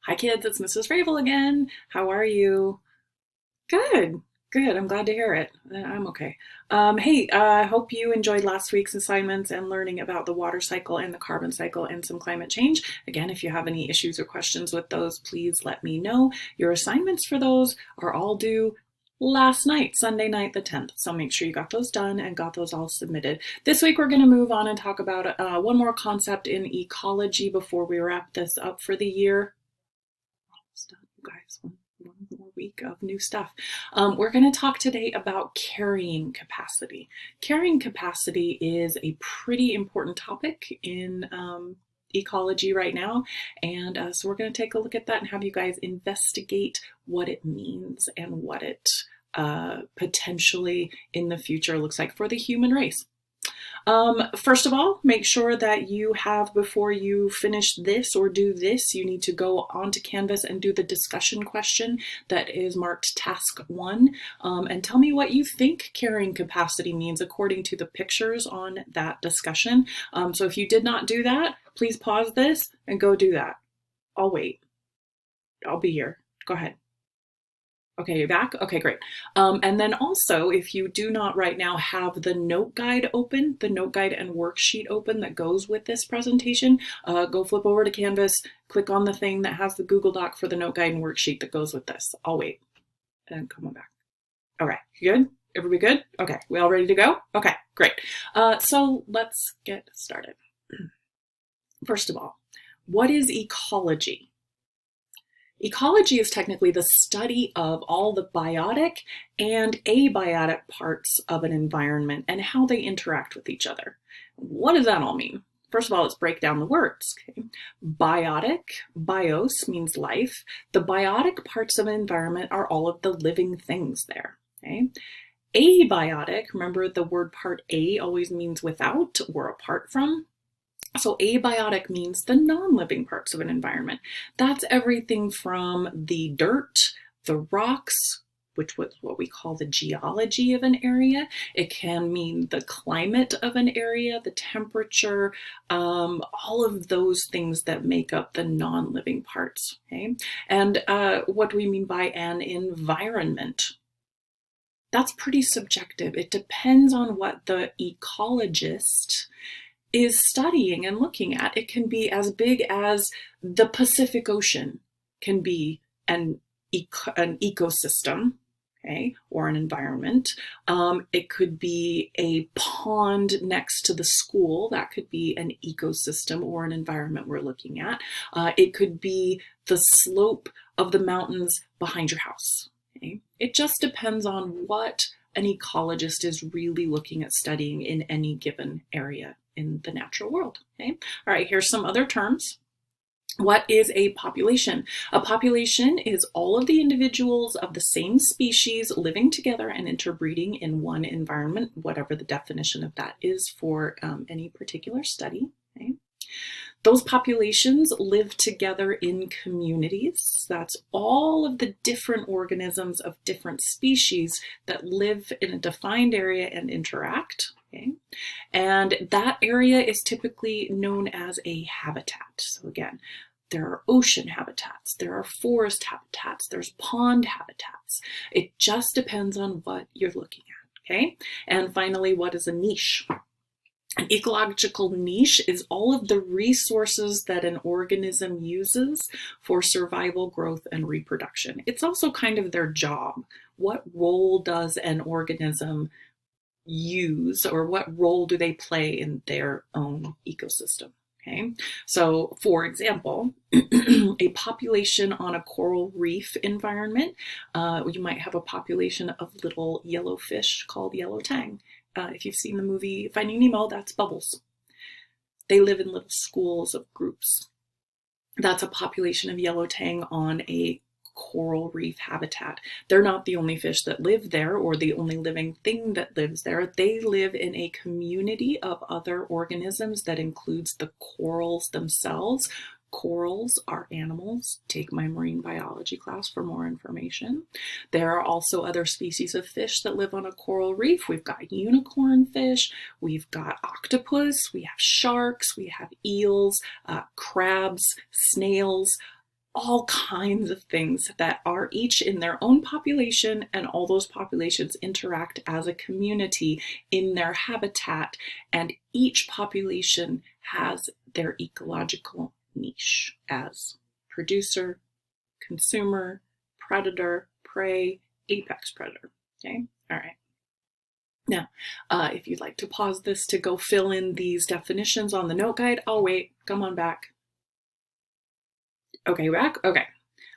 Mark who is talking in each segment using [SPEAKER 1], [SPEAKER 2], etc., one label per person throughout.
[SPEAKER 1] Hi kids, it's Mrs. Fravel again. How are you? Good, good. I'm glad to hear it. I'm okay. Hey, I hope you enjoyed last week's assignments and learning about the water cycle and the carbon cycle and some climate change. Again, if you have any issues or questions with those, please let me know. Your assignments for those are all due last night, Sunday night, the 10th. So make sure you got those done and got those all submitted. This week, we're going to move on and talk about one more concept in ecology before we wrap this up for the year. Stuff, you guys. One more week of new stuff. We're going to talk today about carrying capacity. Carrying capacity is a pretty important topic in ecology right now, and so we're going to take a look at that and have you guys investigate what it means and what it potentially in the future looks like for the human race. First of all, make sure that you have, before you finish this or do this, you need to go onto Canvas and do the discussion question that is marked task 1, and tell me what you think carrying capacity means according to the pictures on that discussion. So if you did not do that, please pause this and go do that. I'll wait. I'll be here. Go ahead. Okay, you're back? Okay, great. And then also, if you do not right now have the note guide open, the note guide and worksheet open that goes with this presentation, go flip over to Canvas, click on the thing that has the Google Doc for the note guide and worksheet that goes with this. I'll wait. And come on back. All right, good? Everybody good? Okay, we all ready to go? Okay, great. So let's get started. First of all, what is ecology? Ecology is technically the study of all the biotic and abiotic parts of an environment and how they interact with each other. What does that all mean? First of all, let's break down the words. Okay? Biotic, bios means life. The biotic parts of an environment are all of the living things there. Okay? Abiotic, remember the word part A always means without or apart from. So abiotic means the non-living parts of an environment. That's everything from the dirt, the rocks, which was what we call the geology of an area. It can mean the climate of an area, the temperature, all of those things that make up the non-living parts. Okay? And what do we mean by an environment? That's pretty subjective. It depends on what the ecologist is studying and looking at. It can be as big as the Pacific Ocean can be an ecosystem, okay, or an environment. It could be a pond next to the school. That could be an ecosystem or an environment we're looking at. It could be the slope of the mountains behind your house. Okay? It just depends on what an ecologist is really looking at studying in any given area in the natural world. Okay. All right, here's some other terms. What is a population? A population is all of the individuals of the same species living together and interbreeding in one environment, whatever the definition of that is for any particular study. Okay. Those populations live together in communities. That's all of the different organisms of different species that live in a defined area and interact. Okay? And that area is typically known as a habitat. So again, there are ocean habitats, there are forest habitats, there's pond habitats. It just depends on what you're looking at. Okay? And finally, what is a niche? An ecological niche is all of the resources that an organism uses for survival, growth, and reproduction. It's also kind of their job. What role does an organism use, or what role do they play in their own ecosystem? Okay, so for example, a population on a coral reef environment, you might have a population of little yellow fish called yellow tang. If you've seen the movie Finding Nemo, that's Bubbles. They live in little schools of groups. That's a population of yellow tang on a coral reef habitat. They're not the only fish that live there or the only living thing that lives there. They live in a community of other organisms that includes the corals themselves. Corals are animals. Take my marine biology class for more information. There are also other species of fish that live on a coral reef. We've got unicorn fish, we've got octopus, we have sharks, we have eels, crabs, snails. all kinds of things that are each in their own population, and all those populations interact as a community in their habitat, and each population has their ecological niche as producer, consumer, predator, prey, apex predator. Okay, all right. Now, if you'd like to pause this to go fill in these definitions on the note guide, I'll wait. Come on back. Okay, back? Okay.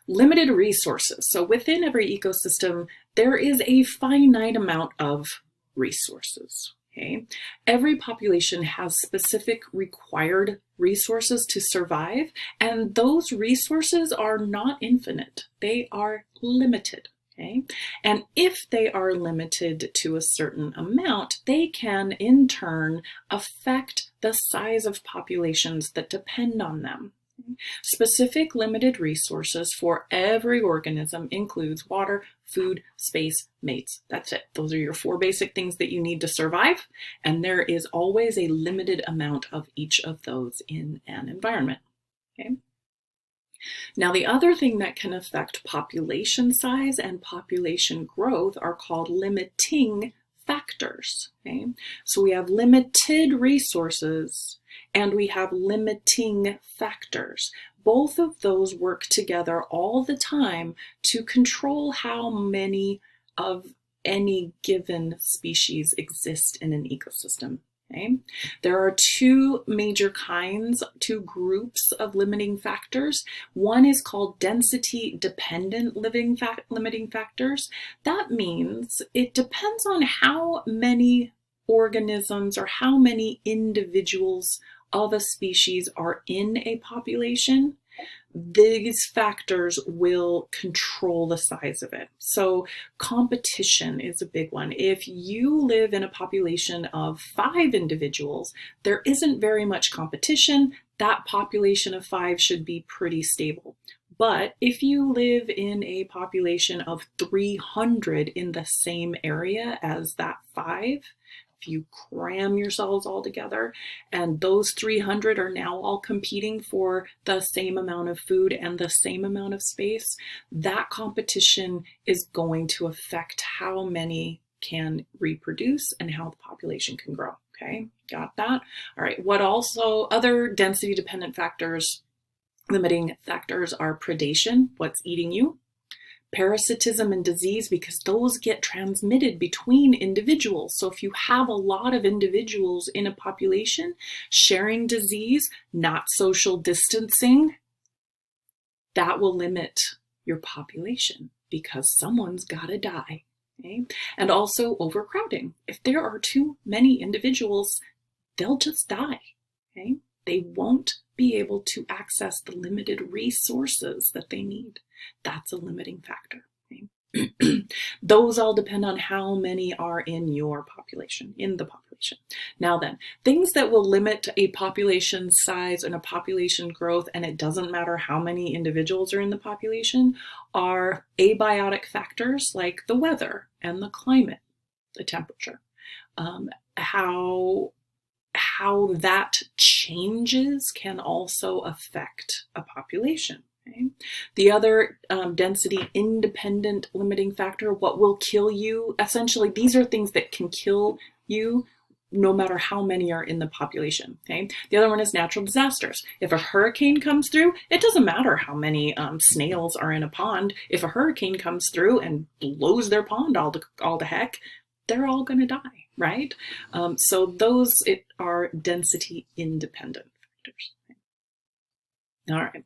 [SPEAKER 1] Limited resources. So within every ecosystem, there is a finite amount of resources. Okay. Every population has specific required resources to survive, and those resources are not infinite. They are limited. Okay. And if they are limited to a certain amount, they can in turn affect the size of populations that depend on them. Specific limited resources for every organism includes water, food, space, mates. That's it. Those are your 4 basic things that you need to survive. And there is always a limited amount of each of those in an environment. Okay. Now, the other thing that can affect population size and population growth are called limiting factors. Okay? So we have limited resources and we have limiting factors. Both of those work together all the time to control how many of any given species exist in an ecosystem. Okay. There are 2 major kinds, 2 groups of limiting factors. One is called density-dependent limiting factors. That means it depends on how many organisms or how many individuals of a species are in a population. These factors will control the size of it. So competition is a big one. If you live in a population of 5 individuals, there isn't very much competition. That population of 5 should be pretty stable. But if you live in a population of 300 in the same area as that 5, if you cram yourselves all together and those 300 are now all competing for the same amount of food and the same amount of space, that competition is going to affect how many can reproduce and how the population can grow. Okay, got that? All right, what also other density dependent factors, limiting factors are predation, what's eating you, parasitism and disease, because those get transmitted between individuals. So if you have a lot of individuals in a population sharing disease, not social distancing, that will limit your population because someone's got to die. Okay? And also overcrowding. If there are too many individuals, they'll just die. Okay? They won't be able to access the limited resources that they need. That's a limiting factor. Okay? Those all depend on how many are in your population, in the population. Now then, things that will limit a population size and a population growth, and it doesn't matter how many individuals are in the population, are abiotic factors like the weather and the climate, the temperature. How that changes can also affect a population. Okay? The other density independent limiting factor, what will kill you, essentially these are things that can kill you no matter how many are in the population. Okay? The other one is natural disasters. If a hurricane comes through, it doesn't matter how many snails are in a pond. If a hurricane comes through and blows their pond all to heck, they're all going to die, right? So those are density independent factors. All right.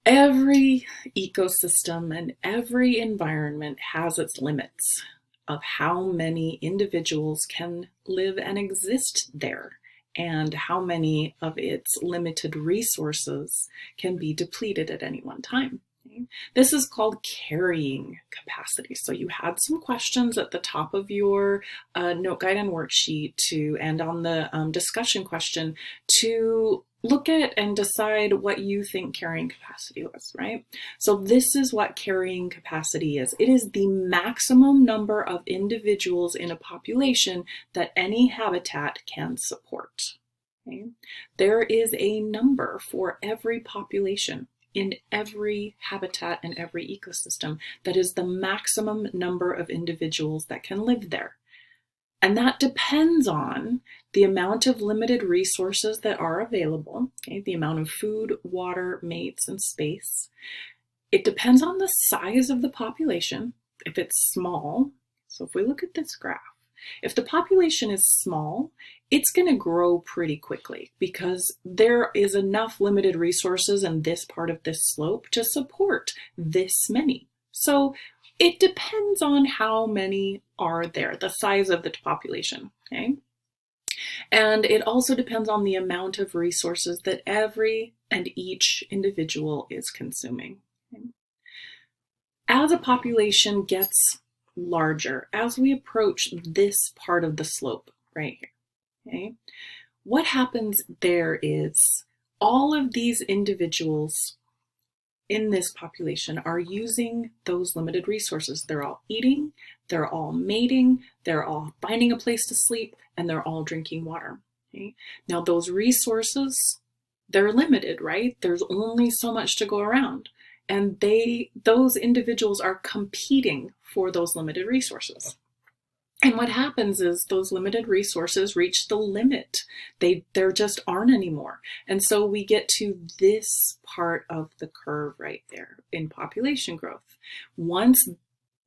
[SPEAKER 1] Every ecosystem and every environment has its limits of how many individuals can live and exist there, and how many of its limited resources can be depleted at any one time. This is called carrying capacity. So you had some questions at the top of your note guide and worksheet and on the discussion question to look at and decide what you think carrying capacity was, right? So this is what carrying capacity is. It is the maximum number of individuals in a population that any habitat can support. Okay? There is a number for every population. in every habitat and every ecosystem. That is the maximum number of individuals that can live there. And that depends on the amount of limited resources that are available, okay? The amount of food, water, mates, and space. It depends on the size of the population. If it's small, so if we look at this graph, if the population is small, it's going to grow pretty quickly because there is enough limited resources in this part of this slope to support this many. So it depends on how many are there, the size of the population, okay? And it also depends on the amount of resources that every and each individual is consuming. Okay? As a population gets larger, as we approach this part of the slope right here, okay, what happens there is all of these individuals in this population are using those limited resources. They're all eating, they're all mating, they're all finding a place to sleep, and they're all drinking water. Okay? Now those resources, they're limited, right? There's only so much to go around. And those individuals are competing for those limited resources. And what happens is those limited resources reach the limit. There just aren't anymore. And so we get to this part of the curve right there in population growth. Once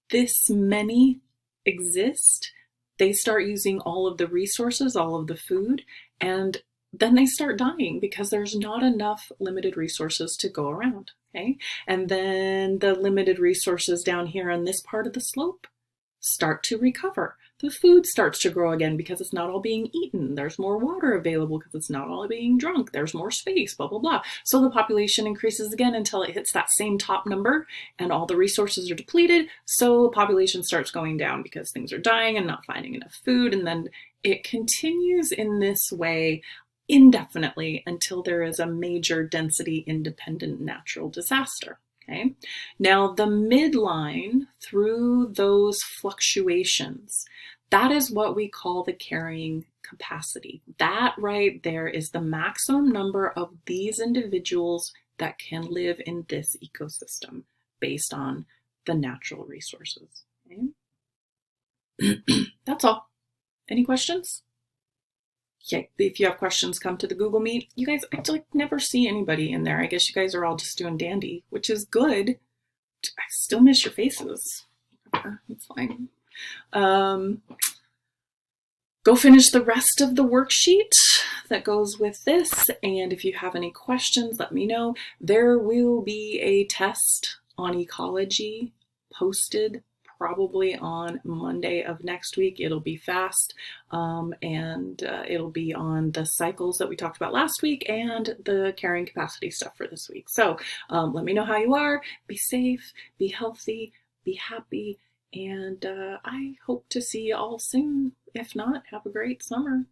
[SPEAKER 1] this many exist, they start using all of the resources, all of the food, and then they start dying because there's not enough limited resources to go around. Okay? And then the limited resources down here on this part of the slope start to recover. The food starts to grow again because it's not all being eaten. There's more water available because it's not all being drunk. There's more space, blah, blah, blah. So the population increases again until it hits that same top number and all the resources are depleted. So the population starts going down because things are dying and not finding enough food. And then it continues in this way indefinitely until there is a major density independent natural disaster. Okay. Now the midline through those fluctuations, that is what we call the carrying capacity. That right there is the maximum number of these individuals that can live in this ecosystem based on the natural resources. Okay. That's all. Any questions? Okay, if you have questions, come to the Google Meet. You guys, I never see anybody in there. I guess you guys are all just doing dandy, which is good. I still miss your faces. It's fine. Go finish the rest of the worksheet that goes with this. And if you have any questions, let me know. There will be a test on ecology posted probably on Monday of next week. It'll be fast and it'll be on the cycles that we talked about last week and the carrying capacity stuff for this week. So let me know how you are. Be safe, be healthy, be happy, and I hope to see you all soon. If not, have a great summer.